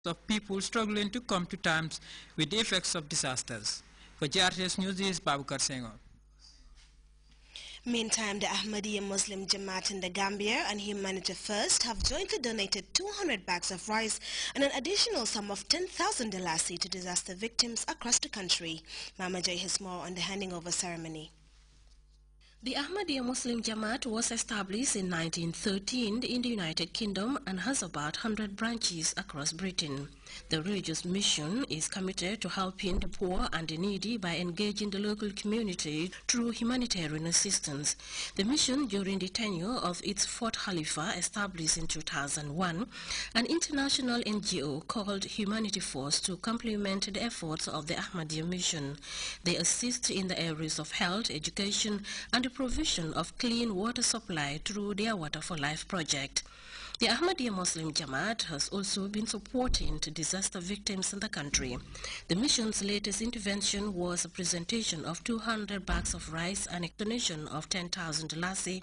of people struggling to come to terms with the effects of disasters. For Grts News, this is Babukar Senghor. Meantime, the Ahmadiyya Muslim Jamaat in the Gambia and Humanity First have jointly donated 200 bags of rice and an additional sum of $10,000 to disaster victims across the country. Mama Jai has more on the handing over ceremony. The Ahmadiyya Muslim Jamaat was established in 1913 in the United Kingdom and has about 100 branches across Britain. The religious mission is committed to helping the poor and the needy by engaging the local community through humanitarian assistance. The mission, during the tenure of its fourth Khalifa, established in 2001, an international NGO called Humanity Force to complement the efforts of the Ahmadiyya mission. They assist in the areas of health, education, and the provision of clean water supply through their Water for Life project. The Ahmadiyya Muslim Jamaat has also been supporting disaster victims in the country. The mission's latest intervention was a presentation of 200 bags of rice and a donation of 10,000 lassi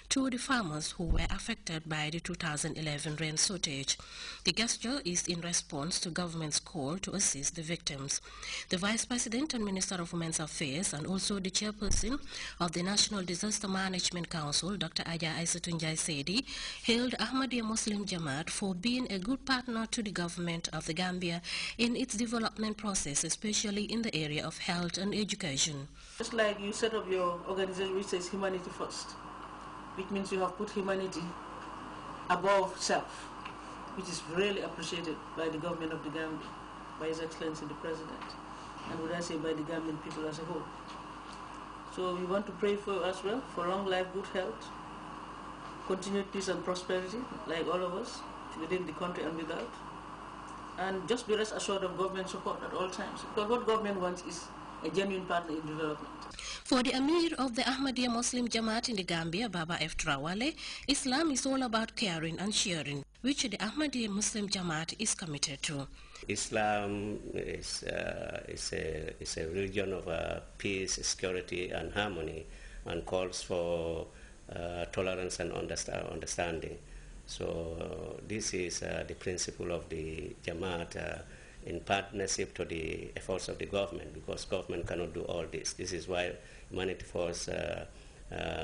to the farmers who were affected by the 2011 rain shortage. The gesture is in response to government's call to assist the victims. The Vice President and Minister of Women's Affairs and also the chairperson of the National Disaster Management Council, Dr. Aja Aissatunjai Sedi, hailed Ahmadiyya Muslim Jamaat for being a good partner to the government of the Gambia in its development process, especially in the area of health and education. Just like you set up your organization which says humanity first, which means you have put humanity above self, which is really appreciated by the government of the Gambia, by His Excellency the President, and would I say by the Gambian people as a whole. So we want to pray for you as well, for long life, good health, continued peace and prosperity, like all of us, within the country and without. And just be rest assured of government support at all times. Because what government wants is a genuine partner in development. For the Amir of the Ahmadiyya Muslim Jamaat in the Gambia, Baba F. Trawale, Islam is all about caring and sharing, which the Ahmadiyya Muslim Jamaat is committed to. Islam is a religion of peace, security, and harmony, and calls for tolerance and understanding. So this is the principle of the Jamaat in partnership to the efforts of the government, because government cannot do all this. This is why Humanity Force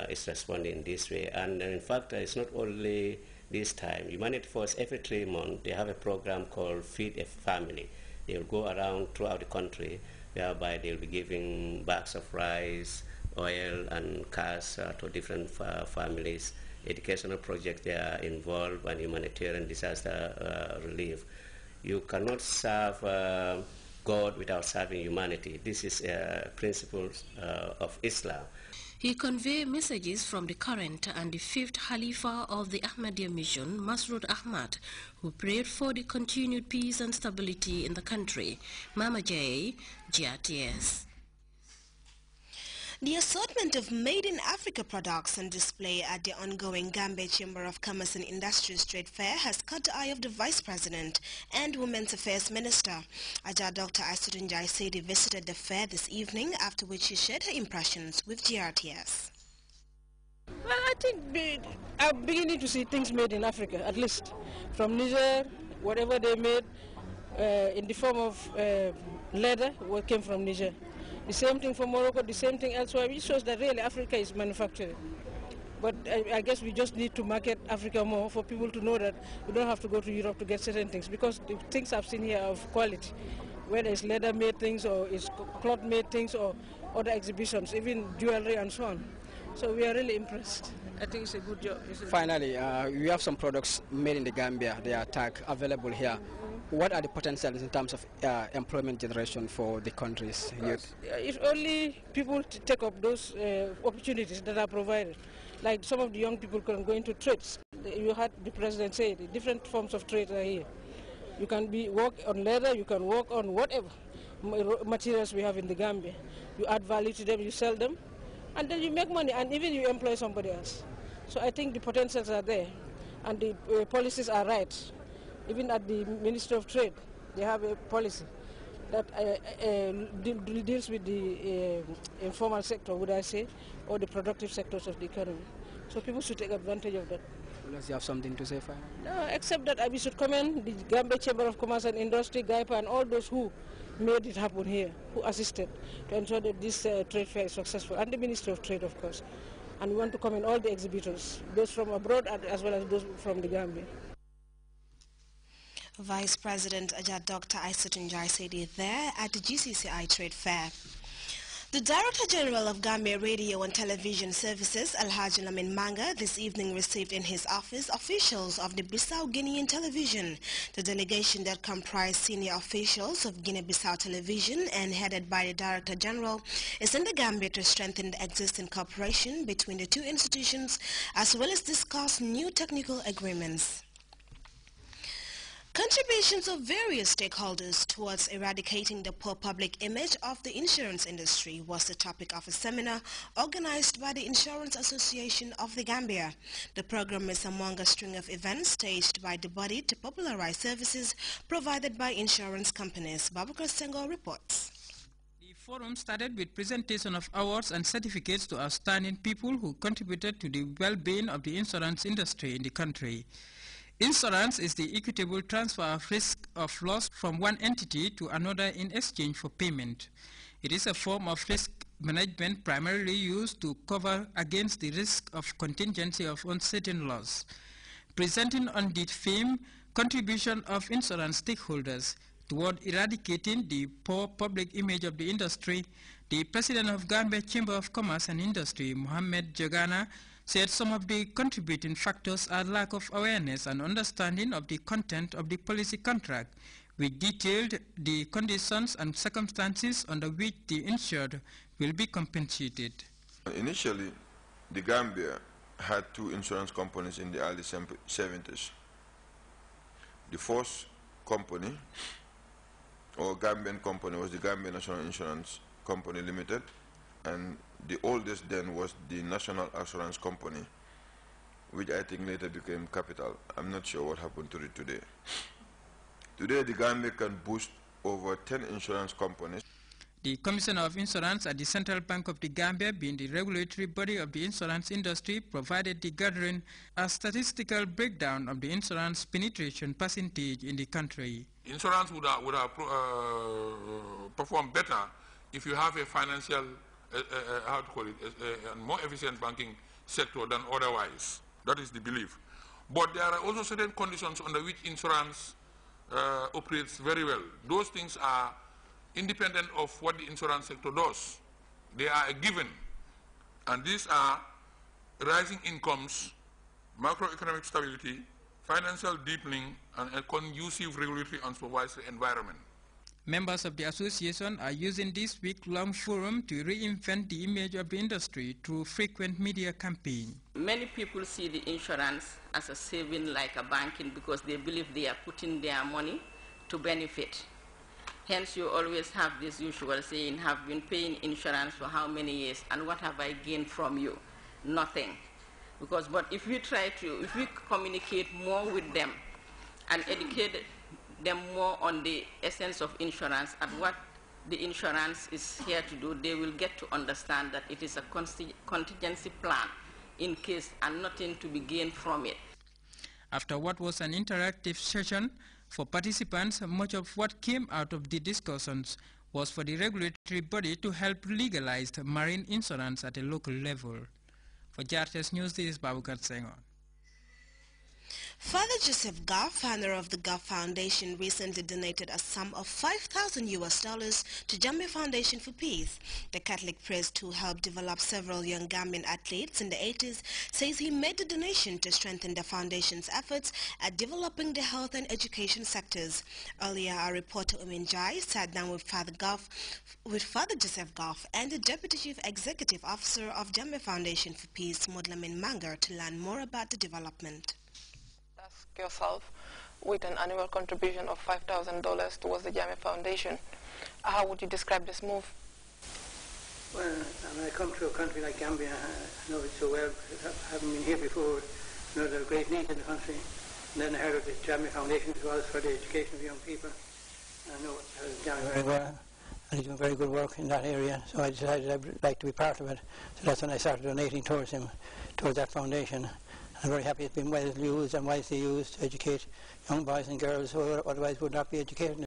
is responding this way. And in fact, it's not only this time. Humanity Force, every 3 months, they have a program called Feed a Family. They will go around throughout the country, whereby they'll be giving bags of rice, oil and cash to different families. Educational projects they are involved, and humanitarian disaster relief. You cannot serve God without serving humanity. This is principles of Islam. He conveyed messages from the current and the fifth Khalifa of the Ahmadiyya mission, Masroor Ahmad, who prayed for the continued peace and stability in the country. Mama J, Grts. The assortment of Made in Africa products on display at the ongoing Gambia Chamber of Commerce and Industries Trade Fair has caught the eye of the Vice President and Women's Affairs Minister. Aja Dr. Aissatunjai Sedi visited the fair this evening, after which she shared her impressions with Grts. Well, I think I'm beginning to see things made in Africa, at least. From Niger, whatever they made in the form of leather, what came from Niger. The same thing for Morocco, the same thing elsewhere, which shows that really Africa is manufacturing. But I guess we just need to market Africa more for people to know that we don't have to go to Europe to get certain things, because the things I've seen here are of quality, whether it's leather-made things or it's cloth-made things or other exhibitions, even jewelry and so on. So we are really impressed. I think it's a good job. Finally, we have some products made in the Gambia. They are available here. What are the potentials in terms of employment generation for the country's youth? If only people take up those opportunities that are provided. Like some of the young people can go into trades. You heard the president say the different forms of trade are here. You can work on leather, you can work on whatever materials we have in the Gambia. You add value to them, you sell them, and then you make money, and even you employ somebody else. So I think the potentials are there, and the policies are right. Even at the Ministry of Trade, they have a policy that deals with the informal sector, would I say, or the productive sectors of the economy. So people should take advantage of that. Does he have something to say finally? No, except that we should commend the Gambia Chamber of Commerce and Industry, GAIPA, and all those who made it happen here, who assisted to ensure that this trade fair is successful, and the Ministry of Trade, of course. And we want to commend all the exhibitors, those from abroad as well as those from the Gambia. Vice President Dr. Aissatou Njie said it there at the GCCI Trade Fair. The Director General of Gambia Radio and Television Services, Alhaji Lamin Manga, this evening received in his office officials of the Bissau-Guinean Television. The delegation that comprised senior officials of Guinea-Bissau Television and headed by the Director General is in the Gambia to strengthen the existing cooperation between the two institutions as well as discuss new technical agreements. Contributions of various stakeholders towards eradicating the poor public image of the insurance industry was the topic of a seminar organized by the Insurance Association of the Gambia. The program is among a string of events staged by the body to popularize services provided by insurance companies. Babakar Senghor reports. The forum started with presentation of awards and certificates to outstanding people who contributed to the well-being of the insurance industry in the country. Insurance is the equitable transfer of risk of loss from one entity to another in exchange for payment. It is a form of risk management primarily used to cover against the risk of contingency of uncertain loss. Presenting on the theme, contribution of insurance stakeholders toward eradicating the poor public image of the industry, the President of Gambia Chamber of Commerce and Industry, Mohamed Jagana, said some of the contributing factors are lack of awareness and understanding of the content of the policy contract, which detailed the conditions and circumstances under which the insured will be compensated. Initially, the Gambia had two insurance companies in the early 70s. The first company, or Gambian company, was the Gambia National Insurance Company Limited, and the oldest then was the National Assurance Company, which I think later became Capital. I'm not sure what happened to it today. Today, the Gambia can boast over 10 insurance companies. The Commissioner of Insurance at the Central Bank of the Gambia, being the regulatory body of the insurance industry, provided the gathering a statistical breakdown of the insurance penetration percentage in the country. Insurance would have performed better if you have a financial, how to call it, a more efficient banking sector than otherwise. That is the belief. But there are also certain conditions under which insurance operates very well. Those things are independent of what the insurance sector does. They are a given. And these are rising incomes, macroeconomic stability, financial deepening, and a conducive regulatory and supervisory environment. Members of the association are using this week-long forum to reinvent the image of the industry through frequent media campaigns. Many people see the insurance as a saving like a banking because they believe they are putting their money to benefit. Hence you always have this usual saying, have been paying insurance for how many years and what have I gained from you? Nothing. But if we communicate more with them and educate them more on the essence of insurance and what the insurance is here to do, they will get to understand that it is a contingency plan in case and nothing to be gained from it. After what was an interactive session for participants, much of what came out of the discussions was for the regulatory body to help legalize marine insurance at a local level. For Grts News, this is Babakar Senghor. Father Joseph Goff, founder of the Goff Foundation, recently donated a sum of $5,000 to Gambia Foundation for Peace. The Catholic priest, who helped develop several young Gambian athletes in the 80s, says he made the donation to strengthen the foundation's efforts at developing the health and education sectors. Earlier, our reporter Umin Jai sat down with Father Joseph Goff and the Deputy Chief Executive Officer of Gambia Foundation for Peace, Modlamin Manga, to learn more about the development. Yourself with an annual contribution of $5,000 towards the Gambia Foundation. How would you describe this move? Well, when I come to a country like Gambia, I know it so well, having been here before, you know, there are great needs in the country. And then I heard of the Gambia Foundation as well as for the education of young people. I know Gambia very well, and he's doing very good work in that area, so I decided I'd like to be part of it. So that's when I started donating towards him, towards that foundation. I'm very happy it's been well used and wisely used to educate young boys and girls who otherwise would not be educated.